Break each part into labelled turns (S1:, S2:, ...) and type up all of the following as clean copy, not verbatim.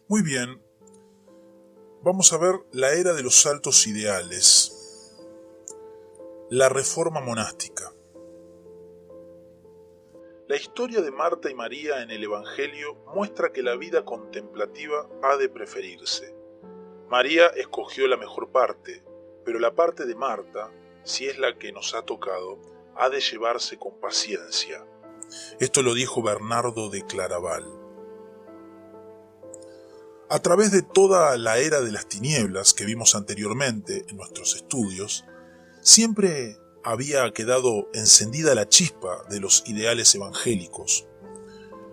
S1: Muy bien, vamos a ver la era de los saltos ideales, la reforma monástica. La historia de Marta y María en el Evangelio muestra que la vida contemplativa ha de preferirse. María escogió la mejor parte, pero la parte de Marta, si es la que nos ha tocado, ha de llevarse con paciencia. Esto lo dijo Bernardo de Claraval. A través de toda la era de las tinieblas que vimos anteriormente en nuestros estudios, siempre había quedado encendida la chispa de los ideales evangélicos.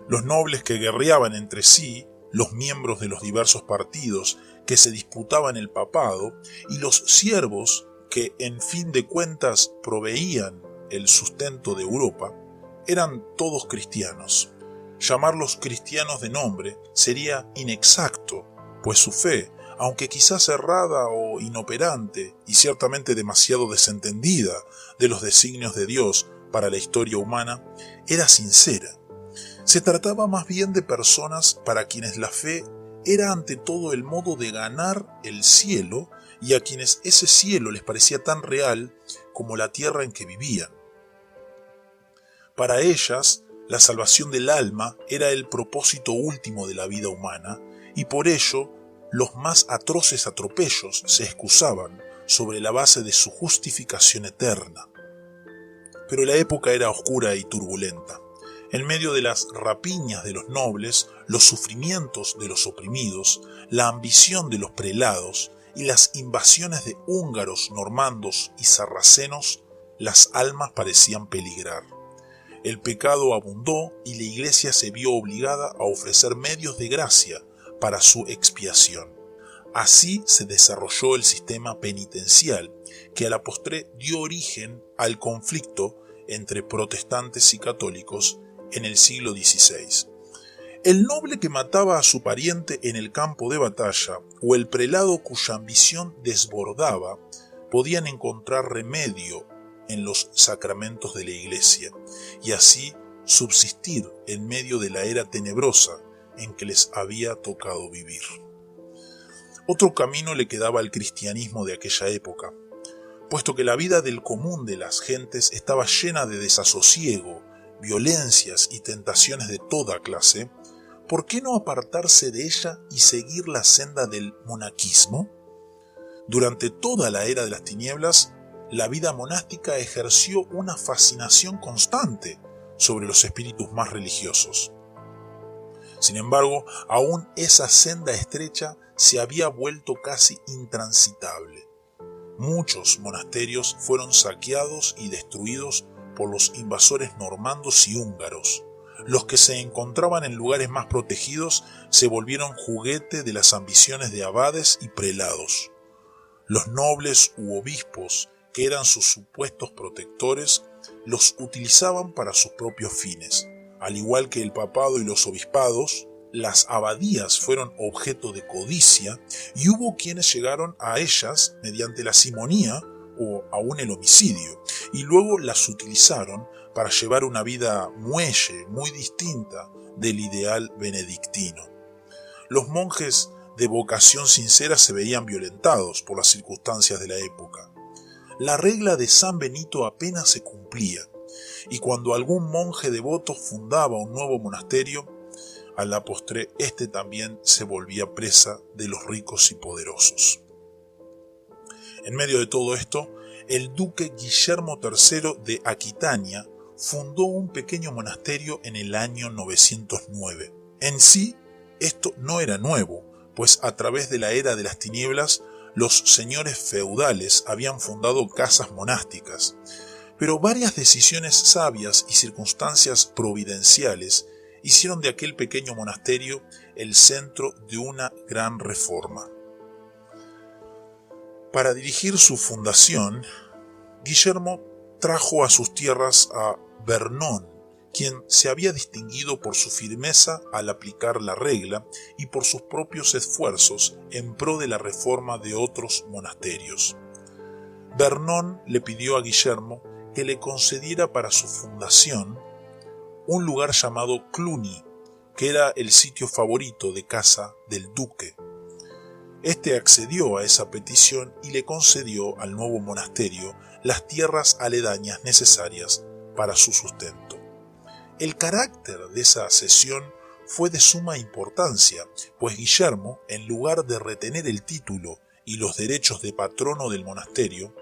S1: Los nobles que guerreaban entre sí, los miembros de los diversos partidos que se disputaban el papado y los siervos que en fin de cuentas proveían el sustento de Europa, eran todos cristianos. Llamarlos cristianos de nombre sería inexacto, pues su fe, aunque quizás errada o inoperante y ciertamente demasiado desentendida de los designios de Dios para la historia humana, era sincera. Se trataba más bien de personas para quienes la fe era ante todo el modo de ganar el cielo y a quienes ese cielo les parecía tan real como la tierra en que vivían. Para ellas, la salvación del alma era el propósito último de la vida humana y por ello los más atroces atropellos se excusaban sobre la base de su justificación eterna. Pero la época era oscura y turbulenta. En medio de las rapiñas de los nobles, los sufrimientos de los oprimidos, la ambición de los prelados y las invasiones de húngaros, normandos y sarracenos, las almas parecían peligrar. El pecado abundó y la Iglesia se vio obligada a ofrecer medios de gracia para su expiación. Así se desarrolló el sistema penitencial, que a la postre dio origen al conflicto entre protestantes y católicos en el siglo XVI. El noble que mataba a su pariente en el campo de batalla o el prelado cuya ambición desbordaba podían encontrar remedio en los sacramentos de la Iglesia y así subsistir en medio de la era tenebrosa en que les había tocado vivir. Otro camino le quedaba al cristianismo de aquella época, puesto que la vida del común de las gentes estaba llena de desasosiego, violencias y tentaciones de toda clase. ¿Por qué no apartarse de ella y seguir la senda del monaquismo? Durante toda la era de las tinieblas, la vida monástica ejerció una fascinación constante sobre los espíritus más religiosos. Sin embargo, aún esa senda estrecha se había vuelto casi intransitable. Muchos monasterios fueron saqueados y destruidos por los invasores normandos y húngaros. Los que se encontraban en lugares más protegidos se volvieron juguete de las ambiciones de abades y prelados. Los nobles u obispos, que eran sus supuestos protectores, los utilizaban para sus propios fines. Al igual que el papado y los obispados, las abadías fueron objeto de codicia y hubo quienes llegaron a ellas mediante la simonía o aún el homicidio, y luego las utilizaron para llevar una vida muelle, muy distinta del ideal benedictino. Los monjes de vocación sincera se veían violentados por las circunstancias de la época. La regla de San Benito apenas se cumplía, y cuando algún monje devoto fundaba un nuevo monasterio, a la postre este también se volvía presa de los ricos y poderosos. En medio de todo esto, el duque Guillermo III de Aquitania fundó un pequeño monasterio en el año 909. En sí, esto no era nuevo, pues a través de la era de las tinieblas, los señores feudales habían fundado casas monásticas, pero varias decisiones sabias y circunstancias providenciales hicieron de aquel pequeño monasterio el centro de una gran reforma. Para dirigir su fundación, Guillermo trajo a sus tierras a Vernon, quien se había distinguido por su firmeza al aplicar la regla y por sus propios esfuerzos en pro de la reforma de otros monasterios. Vernon le pidió a Guillermo que le concediera para su fundación un lugar llamado Cluny, que era el sitio favorito de casa del duque. Este accedió a esa petición y le concedió al nuevo monasterio las tierras aledañas necesarias para su sustento. El carácter de esa cesión fue de suma importancia, pues Guillermo, en lugar de retener el título y los derechos de patrono del monasterio,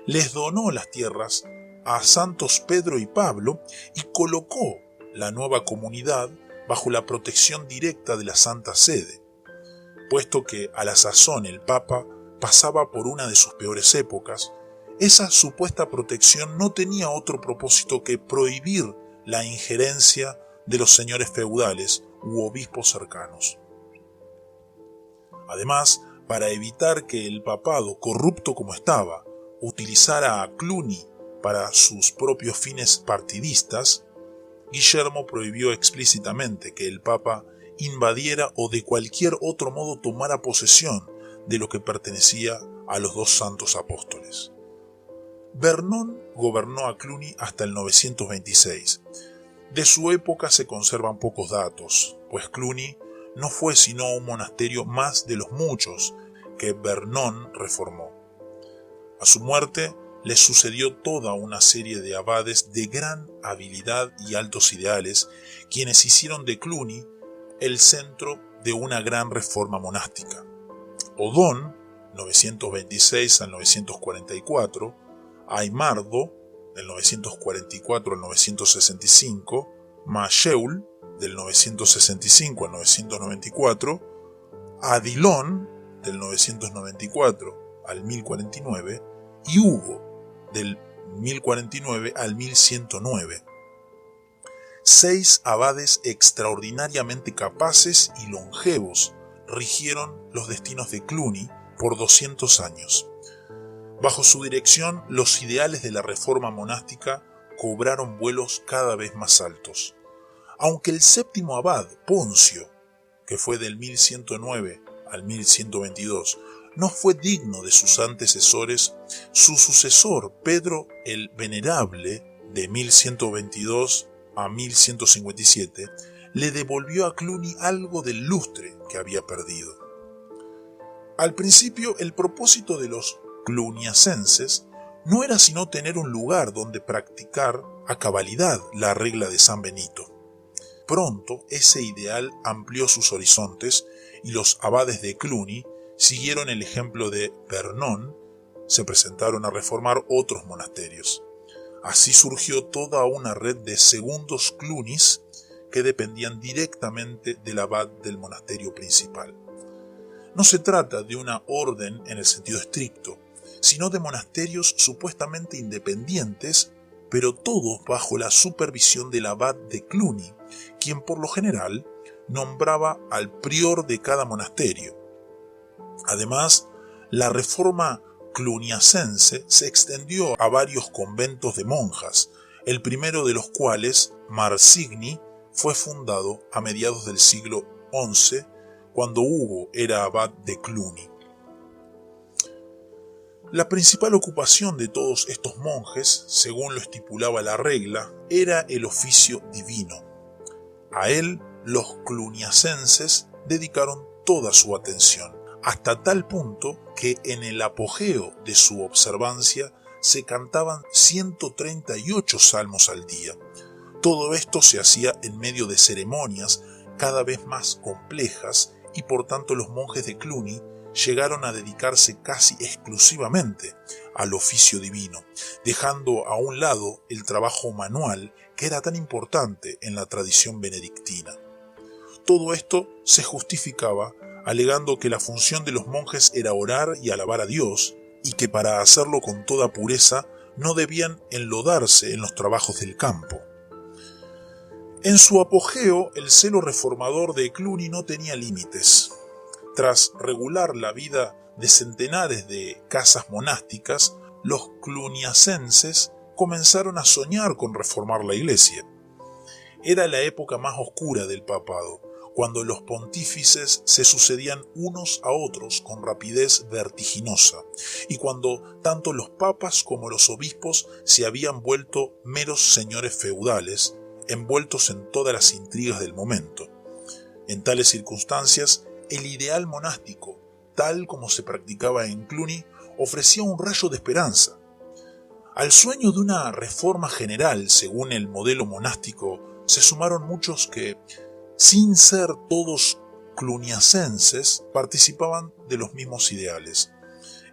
S1: les donó las tierras a santos Pedro y Pablo y colocó la nueva comunidad bajo la protección directa de la Santa Sede, puesto que a la sazón el Papa pasaba por una de sus peores épocas. Esa supuesta protección no tenía otro propósito que prohibir la injerencia de los señores feudales u obispos cercanos. Además, para evitar que el papado, corrupto como estaba, utilizara a Cluny para sus propios fines partidistas, Guillermo prohibió explícitamente que el Papa invadiera o de cualquier otro modo tomara posesión de lo que pertenecía a los dos santos apóstoles. Vernon gobernó a Cluny hasta el 926. De su época se conservan pocos datos, pues Cluny no fue sino un monasterio más de los muchos que Vernon reformó. A su muerte le sucedió toda una serie de abades de gran habilidad y altos ideales, quienes hicieron de Cluny el centro de una gran reforma monástica. Odón, 926 al 944, Aymardo, del 944 al 965, Macheul, del 965 al 994, Adilón, del 994 al 1049, y Hugo, del 1049 al 1109. 6 abades extraordinariamente capaces y longevos rigieron los destinos de Cluny por 200 años. Bajo su dirección, los ideales de la reforma monástica cobraron vuelos cada vez más altos. Aunque el séptimo abad, Poncio, que fue del 1109 al 1122, no fue digno de sus antecesores, su sucesor, Pedro el Venerable, de 1122 a 1157, le devolvió a Cluny algo del lustre que había perdido. Al principio, el propósito de los cluniacenses no era sino tener un lugar donde practicar a cabalidad la regla de San Benito. Pronto ese ideal amplió sus horizontes y los abades de Cluny siguieron el ejemplo de Vernon, se presentaron a reformar otros monasterios. Así surgió toda una red de segundos Clunys que dependían directamente del abad del monasterio principal. No se trata de una orden en el sentido estricto, sino de monasterios supuestamente independientes, pero todos bajo la supervisión del abad de Cluny, quien por lo general nombraba al prior de cada monasterio. Además, la reforma cluniacense se extendió a varios conventos de monjas, el primero de los cuales, Marsigny, fue fundado a mediados del siglo XI, cuando Hugo era abad de Cluny. La principal ocupación de todos estos monjes, según lo estipulaba la regla, era el oficio divino. A él los cluniacenses dedicaron toda su atención, hasta tal punto que en el apogeo de su observancia se cantaban 138 salmos al día. Todo esto se hacía en medio de ceremonias cada vez más complejas y por tanto los monjes de Cluny llegaron a dedicarse casi exclusivamente al oficio divino, dejando a un lado el trabajo manual que era tan importante en la tradición benedictina. Todo esto se justificaba alegando que la función de los monjes era orar y alabar a Dios, y que para hacerlo con toda pureza no debían enlodarse en los trabajos del campo. En su apogeo, el celo reformador de Cluny no tenía límites. Tras regular la vida de centenares de casas monásticas, los cluniacenses comenzaron a soñar con reformar la iglesia. Era la época más oscura del papado, cuando los pontífices se sucedían unos a otros con rapidez vertiginosa, y cuando tanto los papas como los obispos se habían vuelto meros señores feudales, envueltos en todas las intrigas del momento. En tales circunstancias, el ideal monástico, tal como se practicaba en Cluny, ofrecía un rayo de esperanza. Al sueño de una reforma general según el modelo monástico se sumaron muchos que, sin ser todos cluniacenses, participaban de los mismos ideales.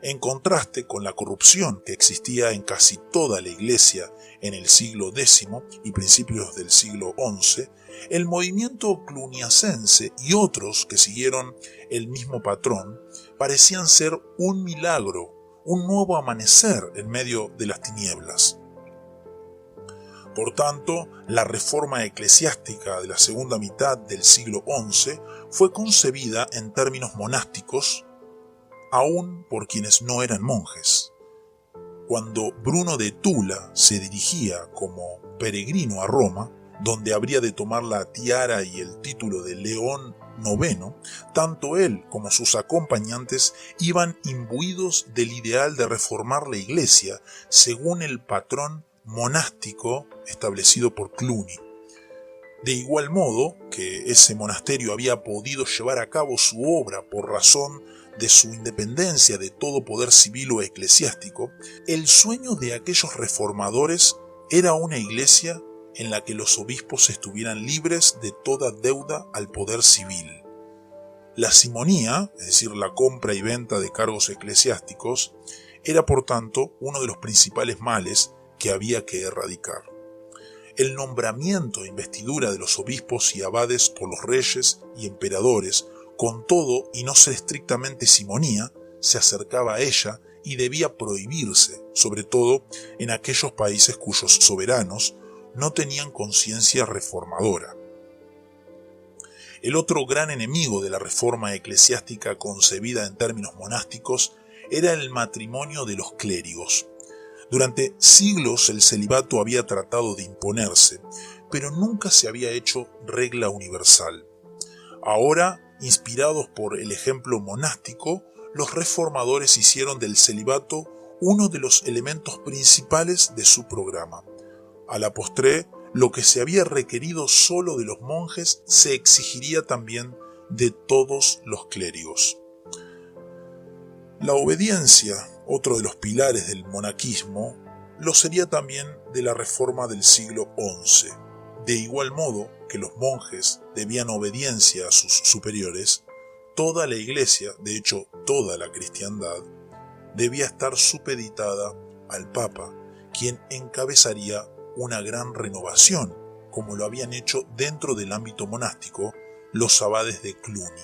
S1: En contraste con la corrupción que existía en casi toda la Iglesia en el siglo X y principios del siglo XI, el movimiento cluniacense y otros que siguieron el mismo patrón parecían ser un milagro, un nuevo amanecer en medio de las tinieblas. Por tanto, la reforma eclesiástica de la segunda mitad del siglo XI fue concebida en términos monásticos, aún por quienes no eran monjes. Cuando Bruno de Tula se dirigía como peregrino a Roma, donde habría de tomar la tiara y el título de León IX, tanto él como sus acompañantes iban imbuidos del ideal de reformar la Iglesia según el patrón monástico establecido por Cluny. De igual modo que ese monasterio había podido llevar a cabo su obra por razón de su independencia de todo poder civil o eclesiástico, el sueño de aquellos reformadores era una iglesia en la que los obispos estuvieran libres de toda deuda al poder civil. La simonía, es decir, la compra y venta de cargos eclesiásticos, era por tanto uno de los principales males que había que erradicar. El nombramiento e investidura de los obispos y abades por los reyes y emperadores, con todo y no ser estrictamente simonía, se acercaba a ella y debía prohibirse, sobre todo en aquellos países cuyos soberanos no tenían conciencia reformadora. El otro gran enemigo de la reforma eclesiástica concebida en términos monásticos era el matrimonio de los clérigos. Durante siglos el celibato había tratado de imponerse, pero nunca se había hecho regla universal. Ahora, inspirados por el ejemplo monástico, los reformadores hicieron del celibato uno de los elementos principales de su programa. A la postre, lo que se había requerido solo de los monjes se exigiría también de todos los clérigos. La obediencia, otro de los pilares del monaquismo, lo sería también de la reforma del siglo XI. De igual modo que los monjes debían obediencia a sus superiores, toda la Iglesia, de hecho toda la cristiandad, debía estar supeditada al Papa, quien encabezaría una gran renovación, como lo habían hecho dentro del ámbito monástico los abades de Cluny.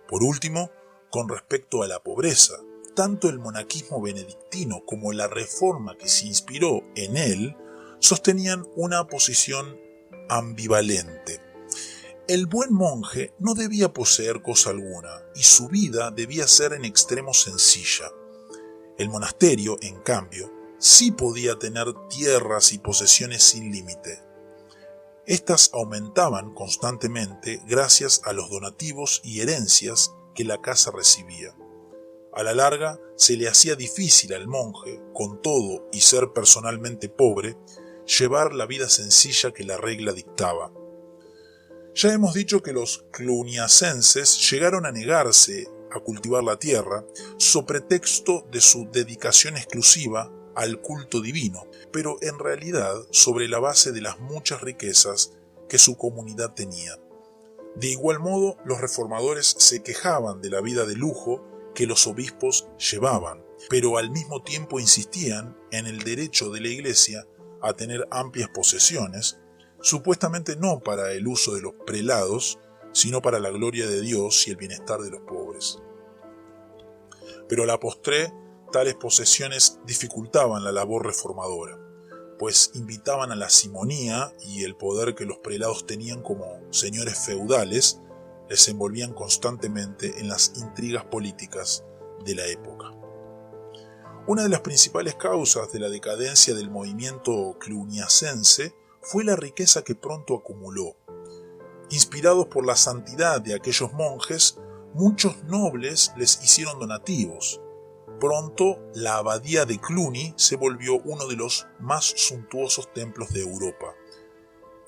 S1: Por último, con respecto a la pobreza, tanto el monaquismo benedictino como la reforma que se inspiró en él sostenían una posición ambivalente. El buen monje no debía poseer cosa alguna y su vida debía ser en extremo sencilla. El monasterio, en cambio, sí podía tener tierras y posesiones sin límite. Estas aumentaban constantemente gracias a los donativos y herencias que la casa recibía. A la larga se le hacía difícil al monje, con todo y ser personalmente pobre, llevar la vida sencilla que la regla dictaba. Ya hemos dicho que los cluniacenses llegaron a negarse a cultivar la tierra, so pretexto de su dedicación exclusiva al culto divino, pero en realidad sobre la base de las muchas riquezas que su comunidad tenía. De igual modo, los reformadores se quejaban de la vida de lujo que los obispos llevaban, pero al mismo tiempo insistían en el derecho de la Iglesia a tener amplias posesiones, supuestamente no para el uso de los prelados, sino para la gloria de Dios y el bienestar de los pobres. Pero a la postre, tales posesiones dificultaban la labor reformadora, pues invitaban a la simonía y el poder que los prelados tenían como señores feudales les envolvían constantemente en las intrigas políticas de la época. Una de las principales causas de la decadencia del movimiento cluniacense fue la riqueza que pronto acumuló. Inspirados por la santidad de aquellos monjes, muchos nobles les hicieron donativos. Pronto, la abadía de Cluny se volvió uno de los más suntuosos templos de Europa.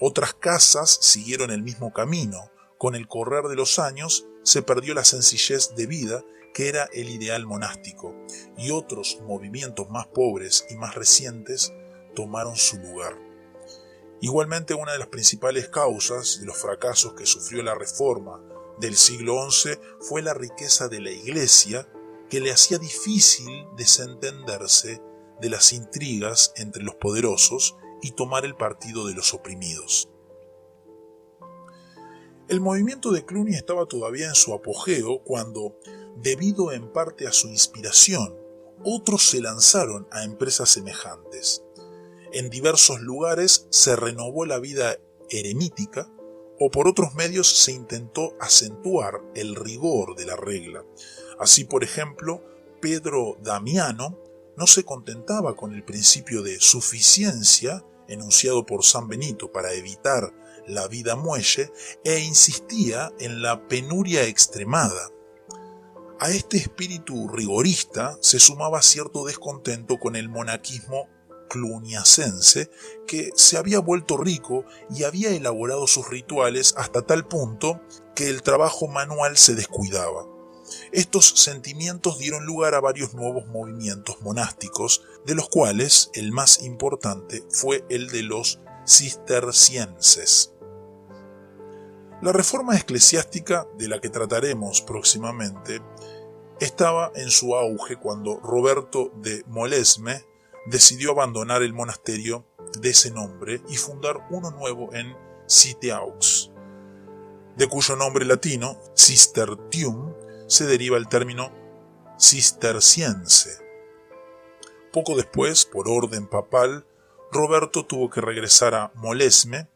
S1: Otras casas siguieron el mismo camino. Con el correr de los años se perdió la sencillez de vida que era el ideal monástico, y otros movimientos más pobres y más recientes tomaron su lugar. Igualmente, una de las principales causas de los fracasos que sufrió la Reforma del siglo XI fue la riqueza de la Iglesia, que le hacía difícil desentenderse de las intrigas entre los poderosos y tomar el partido de los oprimidos. El movimiento de Cluny estaba todavía en su apogeo cuando, debido en parte a su inspiración, otros se lanzaron a empresas semejantes. En diversos lugares se renovó la vida eremítica o por otros medios se intentó acentuar el rigor de la regla. Así, por ejemplo, Pedro Damiano no se contentaba con el principio de suficiencia enunciado por San Benito para evitar la vida muelle e insistía en la penuria extremada. A este espíritu rigorista se sumaba cierto descontento con el monaquismo cluniacense, que se había vuelto rico y había elaborado sus rituales hasta tal punto que el trabajo manual se descuidaba. Estos sentimientos dieron lugar a varios nuevos movimientos monásticos, de los cuales el más importante fue el de los cistercienses. La reforma eclesiástica, de la que trataremos próximamente, estaba en su auge cuando Roberto de Molesme decidió abandonar el monasterio de ese nombre y fundar uno nuevo en Citeaux, de cuyo nombre latino, Cistertium, se deriva el término cisterciense. Poco después, por orden papal, Roberto tuvo que regresar a Molesme,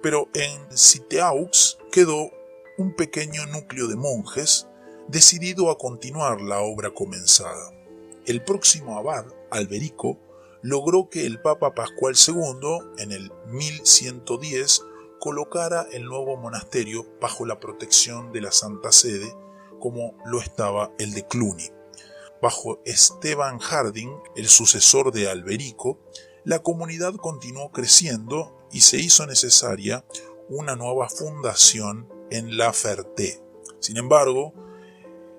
S1: pero en Citeaux quedó un pequeño núcleo de monjes decidido a continuar la obra comenzada. El próximo abad, Alberico, logró que el Papa Pascual II, en el 1110, colocara el nuevo monasterio bajo la protección de la Santa Sede, como lo estaba el de Cluny. Bajo Esteban Harding, el sucesor de Alberico, la comunidad continuó creciendo y se hizo necesaria una nueva fundación en La Ferté. Sin embargo,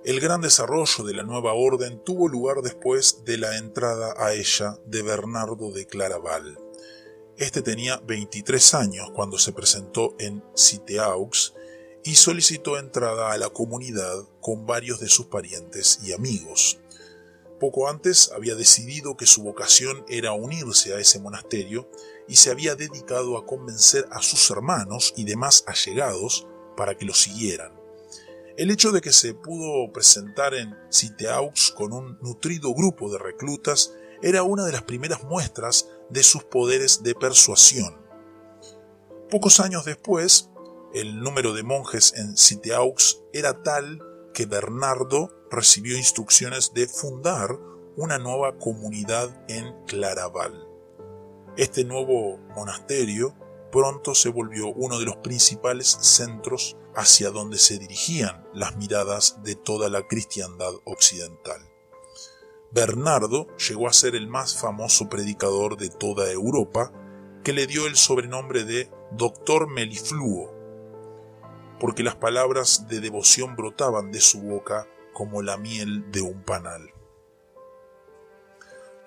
S1: el gran desarrollo de la nueva orden tuvo lugar después de la entrada a ella de Bernardo de Claraval. Este tenía 23 años cuando se presentó en Citeaux y solicitó entrada a la comunidad con varios de sus parientes y amigos. Poco antes había decidido que su vocación era unirse a ese monasterio y se había dedicado a convencer a sus hermanos y demás allegados para que lo siguieran. El hecho de que se pudo presentar en Citeaux con un nutrido grupo de reclutas era una de las primeras muestras de sus poderes de persuasión. Pocos años después, el número de monjes en Citeaux era tal que Bernardo recibió instrucciones de fundar una nueva comunidad en Claraval. Este nuevo monasterio pronto se volvió uno de los principales centros hacia donde se dirigían las miradas de toda la cristiandad occidental. Bernardo llegó a ser el más famoso predicador de toda Europa, que le dio el sobrenombre de Doctor Melifluo, porque las palabras de devoción brotaban de su boca como la miel de un panal.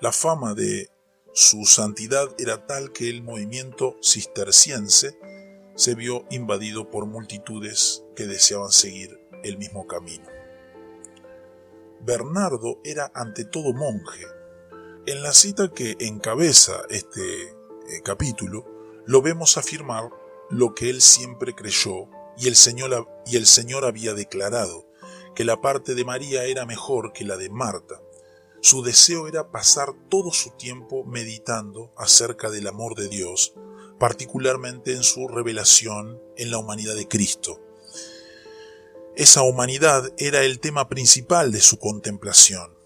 S1: La fama de su santidad era tal que el movimiento cisterciense se vio invadido por multitudes que deseaban seguir el mismo camino. Bernardo era ante todo monje. En la cita que encabeza este capítulo, lo vemos afirmar lo que él siempre creyó y el Señor había declarado, que la parte de María era mejor que la de Marta. Su deseo era pasar todo su tiempo meditando acerca del amor de Dios, particularmente en su revelación en la humanidad de Cristo. Esa humanidad era el tema principal de su contemplación.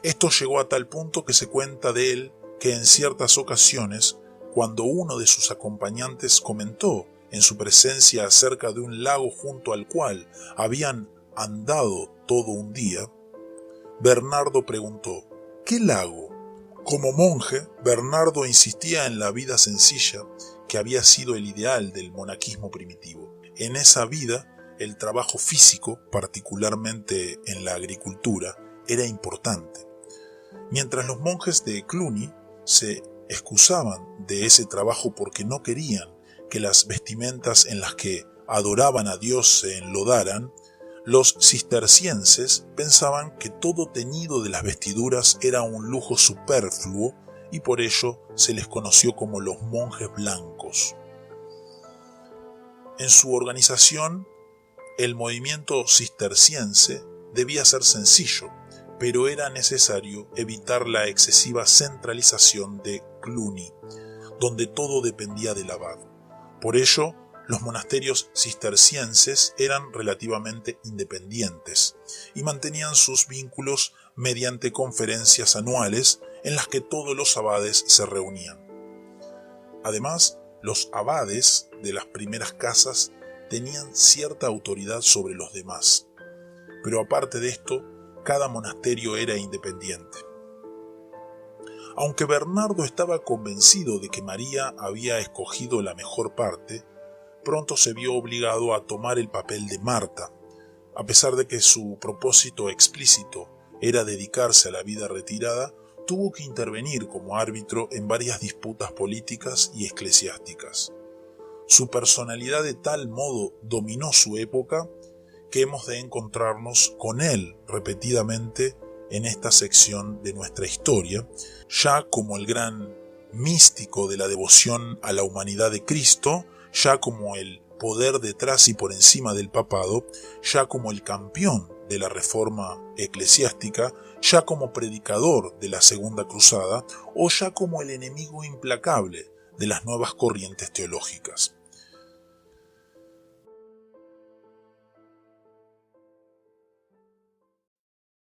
S1: Esto llegó a tal punto que se cuenta de él que en ciertas ocasiones, cuando uno de sus acompañantes comentó en su presencia acerca de un lago junto al cual habían andado todo un día, Bernardo preguntó: ¿qué lago? Como monje, Bernardo insistía en la vida sencilla, que había sido el ideal del monaquismo primitivo. En esa vida, el trabajo físico, particularmente en la agricultura, era importante. Mientras los monjes de Cluny se excusaban de ese trabajo porque no querían que las vestimentas en las que adoraban a Dios se enlodaran, los cistercienses pensaban que todo teñido de las vestiduras era un lujo superfluo y por ello se les conoció como los monjes blancos. En su organización, el movimiento cisterciense debía ser sencillo, pero era necesario evitar la excesiva centralización de Cluny, donde todo dependía del abad. Por ello, los monasterios cistercienses eran relativamente independientes y mantenían sus vínculos mediante conferencias anuales en las que todos los abades se reunían. Además, los abades de las primeras casas tenían cierta autoridad sobre los demás, pero aparte de esto, cada monasterio era independiente. Aunque Bernardo estaba convencido de que María había escogido la mejor parte, pronto se vio obligado a tomar el papel de Marta, a pesar de que su propósito explícito era dedicarse a la vida retirada. Tuvo que intervenir como árbitro en varias disputas políticas y eclesiásticas. Su personalidad de tal modo dominó su época que hemos de encontrarnos con él repetidamente en esta sección de nuestra historia, ya como el gran místico de la devoción a la humanidad de Cristo, ya como el poder detrás y por encima del papado, ya como el campeón de la reforma eclesiástica, ya como predicador de la Segunda Cruzada o ya como el enemigo implacable de las nuevas corrientes teológicas.